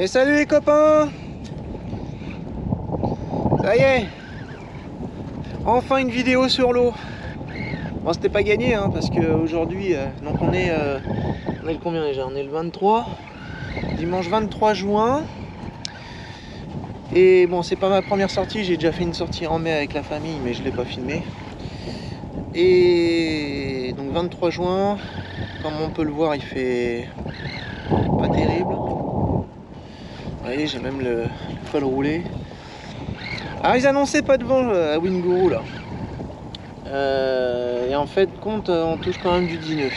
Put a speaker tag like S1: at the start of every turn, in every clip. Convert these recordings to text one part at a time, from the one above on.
S1: Et salut les copains! Ça y est! Enfin une vidéo sur l'eau. Bon, c'était pas gagné hein, parce qu'aujourd'hui, donc on est le combien déjà? On est le 23, dimanche 23 juin. Et bon, c'est pas ma première sortie, j'ai déjà fait une sortie en mai avec la famille, mais je l'ai pas filmé. Et donc 23 juin, comme on peut le voir, il fait pas terrible. Vous voyez, j'ai même le col roulé. Alors ils annonçaient pas de vent à Wingourou là. Et en fait compte on touche quand même du 10 nœuds.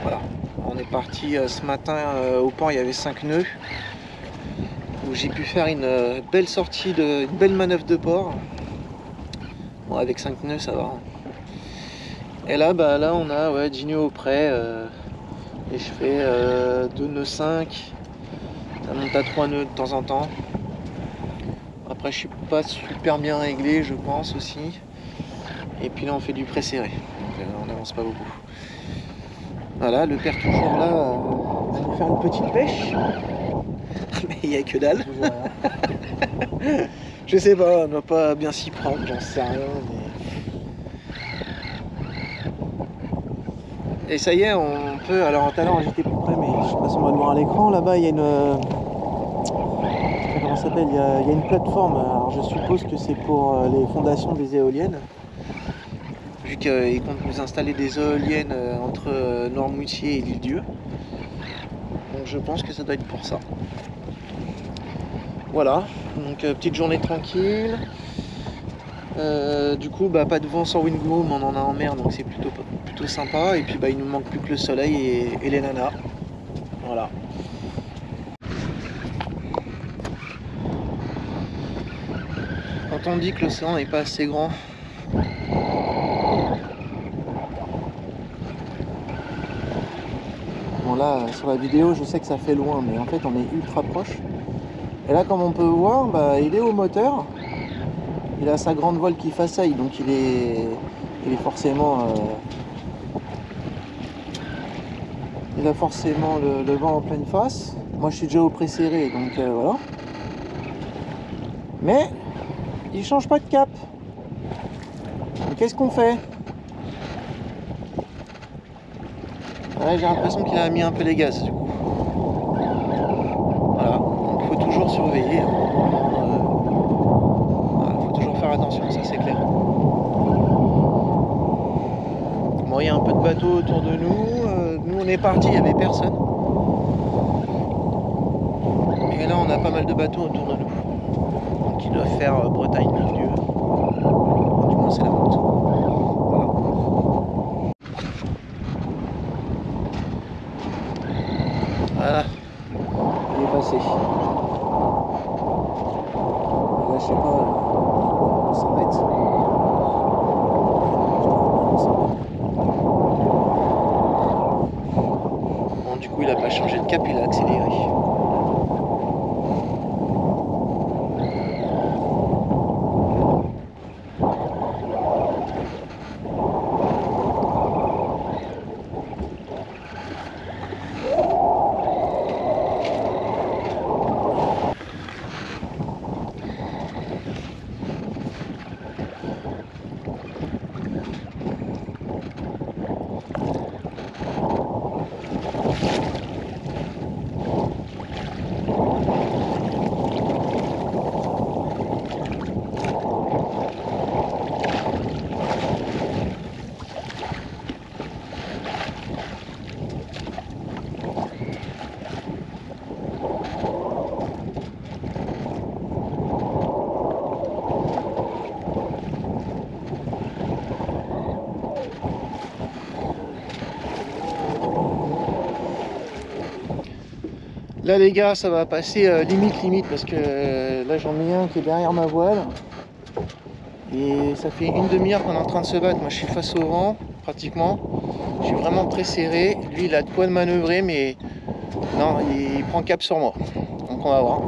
S1: Voilà. On est parti ce matin au port, il y avait 5 nœuds. Où j'ai pu faire une belle sortie, une belle manœuvre de port. Bon, avec 5 nœuds ça va. Et là, là on a 10 nœuds au près. Et je fais 2 nœuds 5. Ça monte à 3 nœuds de temps en temps. Après je suis pas super bien réglé je pense aussi. Et puis là on fait du pré serré. Donc on n'avance pas beaucoup. Voilà, le père toujours là va nous faire une petite pêche. Mais il n'y a que dalle. Je sais pas, on ne va pas bien s'y prendre, j'en sais rien. Mais... Et ça y est, on peut. Alors tout à l'heure j'étais plus près, mais je sais pas si on va le voir à l'écran. Là-bas il y a une. Comment ça s'appelle, il y a une plateforme. Alors je suppose que c'est pour les fondations des éoliennes. Vu qu'ils comptent nous installer des éoliennes entre Noirmoutier et l'Île-Dieu. Donc je pense que ça doit être pour ça. Voilà, donc petite journée tranquille. Du coup pas de vent sur Wingourou, mais on en a en mer, donc c'est plutôt sympa. Et puis il nous manque plus que le soleil et les nanas. Voilà. Quand on dit que l'océan n'est pas assez grand, bon là sur la vidéo je sais que ça fait loin, mais en fait on est ultra proche. Et là comme on peut voir, il est au moteur. Il a sa grande voile qui façaille, donc il est forcément il a forcément le vent en pleine face. Moi je suis déjà au pré serré, donc voilà. Mais il change pas de cap. Qu'est-ce qu'on fait? Ouais, j'ai l'impression qu'il a mis un peu les gaz du coup. Voilà, donc il faut toujours surveiller. Il faut toujours faire attention, ça c'est clair. Bon, il y a un peu de bateaux autour de nous. Nous on est parti, il n'y avait personne. Et là on a pas mal de bateaux autour de nous. Donc ils doivent faire Bretagne-Dieu. Du moins c'est la route. Voilà. Voilà. Il est passé. Et là je sais pas. 200 mètres. Bon, du coup il a pas changé de cap, il a accéléré. Là les gars ça va passer limite parce que là j'en ai un qui est derrière ma voile et ça fait une demi-heure qu'on est en train de se battre. Moi je suis face au vent pratiquement, je suis vraiment très serré. Lui il a de quoi de manœuvrer mais non, il prend cap sur moi, donc on va voir.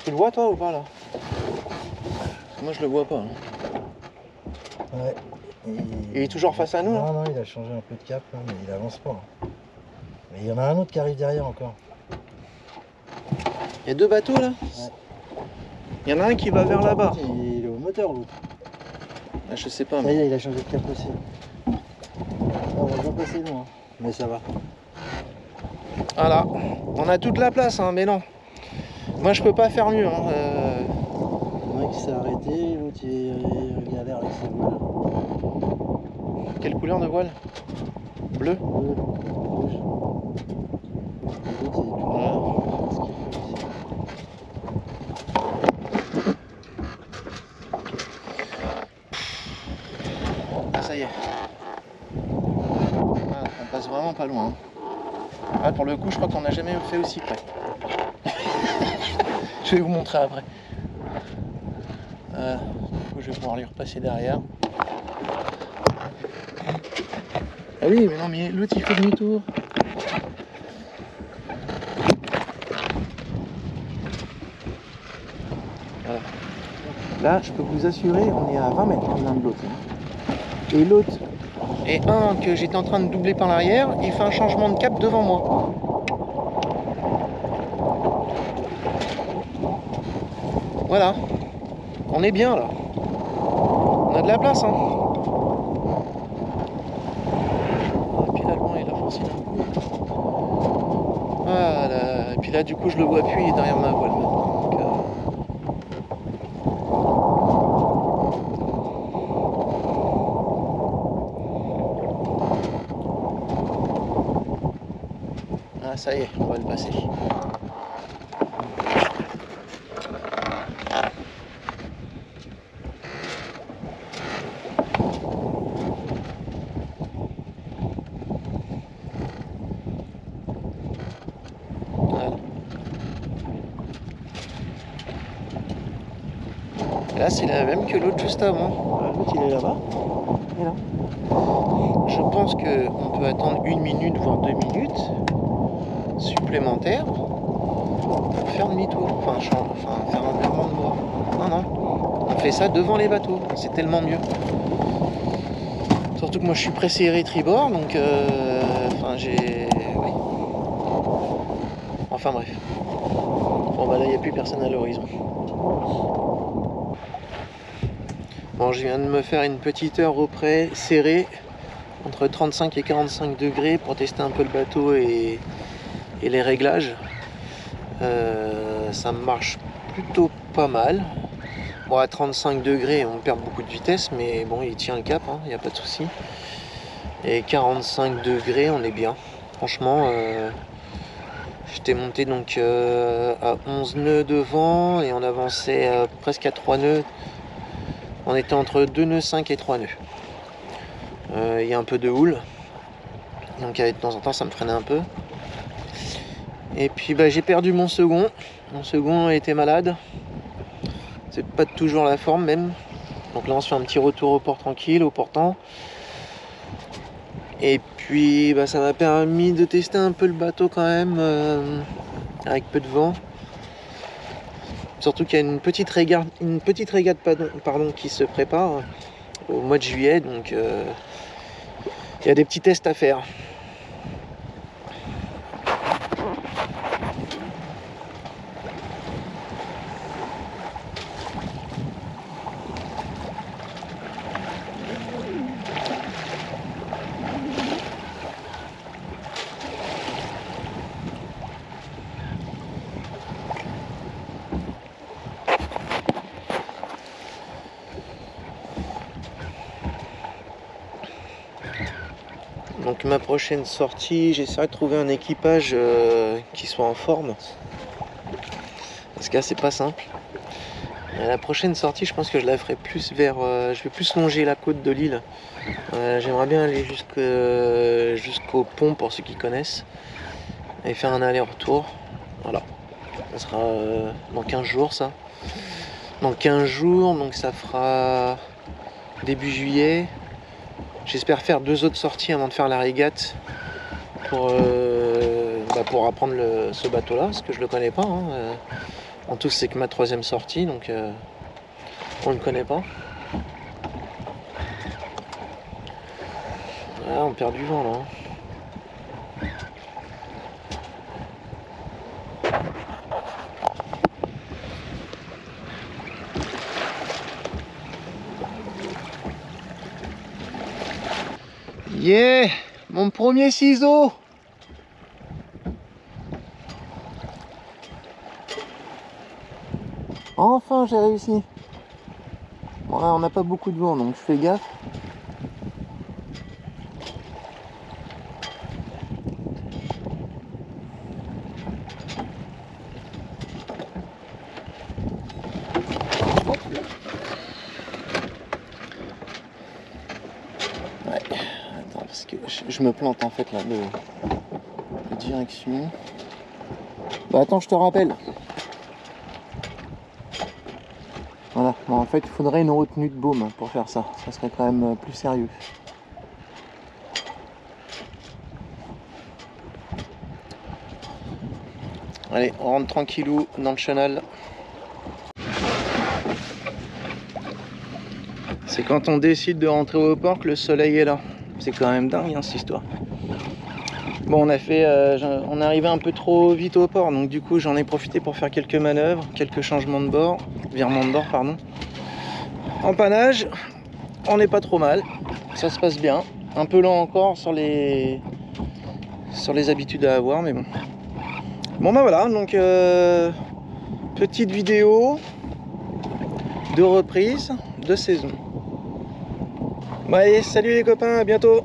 S1: Tu le vois toi ou pas là? Moi je le vois pas hein.
S2: Ouais.
S1: Il est toujours face à nous?
S2: Non, non, il a changé un peu de cap, là, mais il avance pas. Mais il y en a un autre qui arrive derrière encore.
S1: Il y a 2 bateaux là?
S2: Ouais.
S1: Il y en a un qui va vers là-bas.
S2: Il est au moteur l'autre.
S1: Ah, je sais pas.
S2: Ça y est, il a changé de cap aussi. On va pas passer loin, mais ça va.
S1: Voilà, on a toute la place, hein, mais non. Moi je peux pas faire mieux. Hein.
S2: Le mec s'est arrêté, l'autre il galère avec ses voiles.
S1: Quelle couleur de voile? Bleu?
S2: Bleu, rouge. L'autre
S1: Ah, ça y est. Ah, on passe vraiment pas loin. Hein. Ah, pour le coup, je crois qu'on n'a jamais fait aussi près. Je vais vous montrer après. Du coup, je vais pouvoir lui repasser derrière. Ah oui, mais non, mais l'autre il fait demi-tour. Voilà. Là, je peux vous assurer, on est à 20 mètres l'un de l'autre. Et l'autre, et un que j'étais en train de doubler par l'arrière, il fait un changement de cap devant moi. Voilà. On est bien là. On a de la place, hein. Et puis là, le vent, il a forcé d'un coup. Voilà. Et puis là, du coup, je le vois plus, il est derrière ma voile maintenant. Donc, Ah, ça y est, on va le passer. Voilà. Là, c'est la même que l'autre juste avant. L'autre, il est là-bas. Et là. Je pense qu'on peut attendre 1 minute, voire 2 minutes supplémentaires pour faire demi-tour. Enfin, faire un virement de bord. Non, non. On fait ça devant les bateaux. C'est tellement mieux. Surtout que moi, je suis pressé tribord, donc... Enfin, j'ai... Oui. Enfin, bref. Bon, bah là, il n'y a plus personne à l'horizon. Bon, je viens de me faire une petite heure au près, serrée, entre 35 et 45 degrés pour tester un peu le bateau et les réglages. Ça marche plutôt pas mal. Bon, à 35 degrés, on perd beaucoup de vitesse, mais bon, il tient le cap, il n'y a pas de souci. Et 45 degrés, on est bien. Franchement, j'étais monté donc à 11 nœuds de vent et on avançait presque à 3 nœuds. On était entre 2 nœuds 5 et 3 nœuds. Il y a un peu de houle, donc de temps en temps ça me freinait un peu. Et puis bah, j'ai perdu mon second. Mon second était malade. C'est pas toujours la forme même. Donc là on se fait un petit retour au port tranquille, au portant. Et puis bah, ça m'a permis de tester un peu le bateau quand même, avec peu de vent. Surtout qu'il y a une petite régate pardon, qui se prépare au mois de juillet, donc il y a des petits tests à faire. Donc ma prochaine sortie, j'essaierai de trouver un équipage qui soit en forme. Parce que là c'est pas simple. Et la prochaine sortie, je pense que je la ferai plus vers... je vais plus longer la côte de l'île. J'aimerais bien aller jusqu'au pont pour ceux qui connaissent. Et faire un aller-retour. Voilà. Ça sera dans 15 jours ça. Dans 15 jours, donc ça fera début juillet. J'espère faire 2 autres sorties avant de faire la régate pour apprendre ce bateau-là, parce que je le connais pas. En tout, c'est que ma 3e sortie, donc on ne le connaît pas. Ah, on perd du vent là. Yeah, mon premier ciseau. Enfin j'ai réussi. Bon là on n'a pas beaucoup de vent donc je fais gaffe. Ouais, attends parce que je me plante en fait là de direction. Bah attends je te rappelle. Voilà, bon, en fait il faudrait une retenue de baume pour faire ça, ça serait quand même plus sérieux. Allez, on rentre tranquillou dans le chenal. C'est quand on décide de rentrer au port que le soleil est là. C'est quand même dingue hein, cette histoire. Bon, on est arrivé un peu trop vite au port, donc du coup j'en ai profité pour faire quelques manœuvres, quelques changements de bord, virements de bord pardon. Empannage, on n'est pas trop mal, ça se passe bien. Un peu lent encore sur les habitudes à avoir, mais bon. Bon bah voilà, donc petite vidéo de reprise de saison. Bon allez, salut les copains, à bientôt.